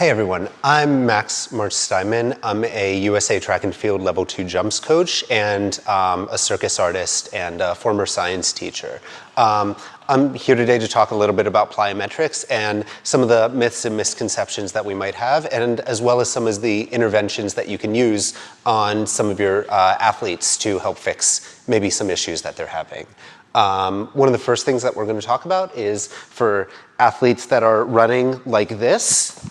Hey everyone, I'm Max March-Styman. I'm a USA Track and Field Level 2 jumps coach and a circus artist and a former science teacher. I'm here today to talk a little bit about plyometrics and some of the myths and misconceptions that we might have, and as well as some of the interventions that you can use on some of your athletes to help fix maybe some issues that they're having. One of the first things that we're going to talk about is for athletes that are running like this.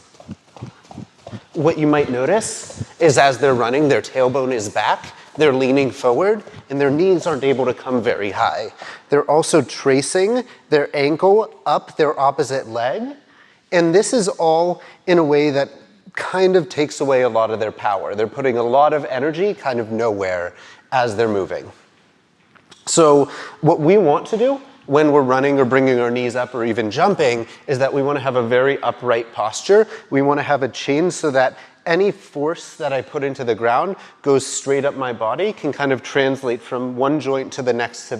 What you might notice is as they're running, their tailbone is back, they're leaning forward, and their knees aren't able to come very high. They're also tracing their ankle up their opposite leg, and this is all in a way that kind of takes away a lot of their power. They're putting a lot of energy kind of nowhere as they're moving. So what we want to do when we're running or bringing our knees up or even jumping is that we want to have a very upright posture. We want to have a chain so that any force that I put into the ground goes straight up my body, can kind of translate from one joint to the next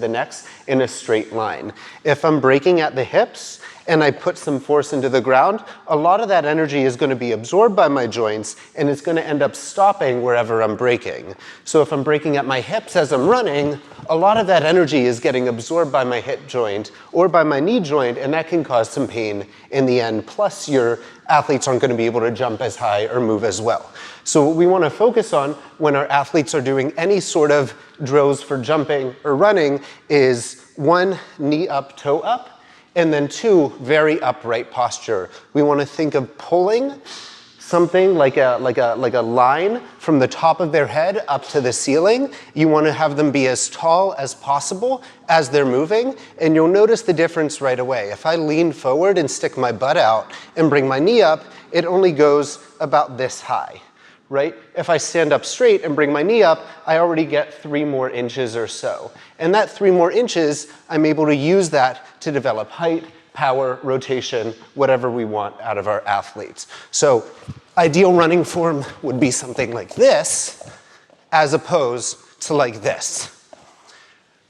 in a straight line. If I'm braking at the hips and I put some force into the ground, a lot of that energy is going to be absorbed by my joints and it's going to end up stopping wherever I'm braking. So if I'm braking at my hips as I'm running, a lot of that energy is getting absorbed by my hip joint or by my knee joint, and that can cause some pain in the end. Plus, your athletes aren't going to be able to jump as high or move as well. So what we want to focus on when our athletes are doing any sort of drills for jumping or running is 1, knee up, toe up, and then 2, very upright posture. We want to think of pulling something like a line from the top of their head up to the ceiling. You want to have them be as tall as possible as they're moving, and you'll notice the difference right away. If I lean forward and stick my butt out and bring my knee up, it only goes about this high, right? If I stand up straight and bring my knee up, I already get 3 more inches or so. And that 3 more inches, I'm able to use that to develop height, power, rotation, whatever we want out of our athletes. So ideal running form would be something like this, as opposed to like this.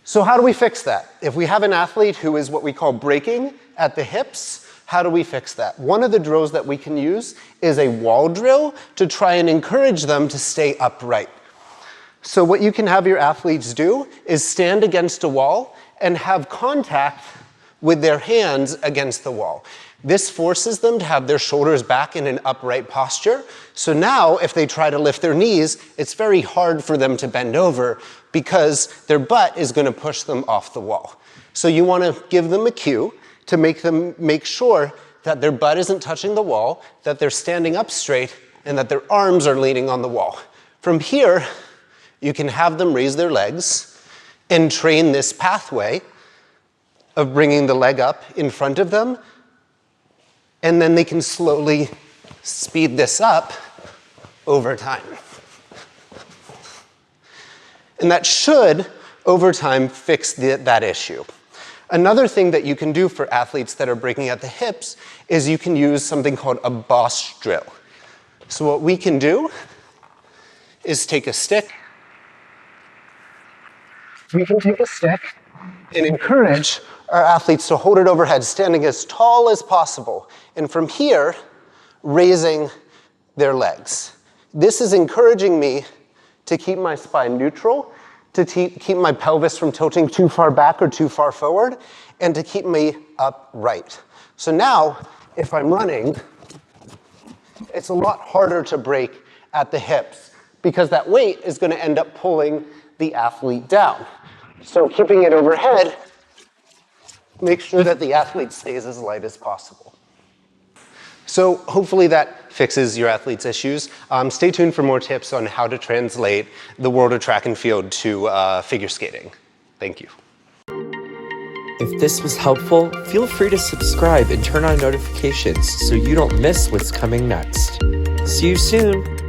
So how do we fix that? If we have an athlete who is what we call braking at the hips, how do we fix that? One of the drills that we can use is a wall drill to try and encourage them to stay upright. So what you can have your athletes do is stand against a wall and have contact with their hands against the wall. This forces them to have their shoulders back in an upright posture. So now if they try to lift their knees, it's very hard for them to bend over because their butt is going to push them off the wall. So you want to give them a cue to make them make sure that their butt isn't touching the wall, that they're standing up straight, and that their arms are leaning on the wall. From here, you can have them raise their legs and train this pathway of bringing the leg up in front of them, and then they can slowly speed this up over time. And that should, over time, fix that issue. Another thing that you can do for athletes that are breaking at the hips is you can use something called a boss drill. So what we can do is take a stick. We can take a stick and encourage our athletes to hold it overhead, standing as tall as possible. And from here, raising their legs. This is encouraging me to keep my spine neutral, to keep my pelvis from tilting too far back or too far forward, and to keep me upright. So now, if I'm running, it's a lot harder to break at the hips because that weight is going to end up pulling the athlete down. So keeping it overhead, make sure that the athlete stays as light as possible. So hopefully that fixes your athlete's issues. Stay tuned for more tips on how to translate the world of track and field to figure skating. Thank you. If this was helpful, feel free to subscribe and turn on notifications so you don't miss what's coming next. See you soon.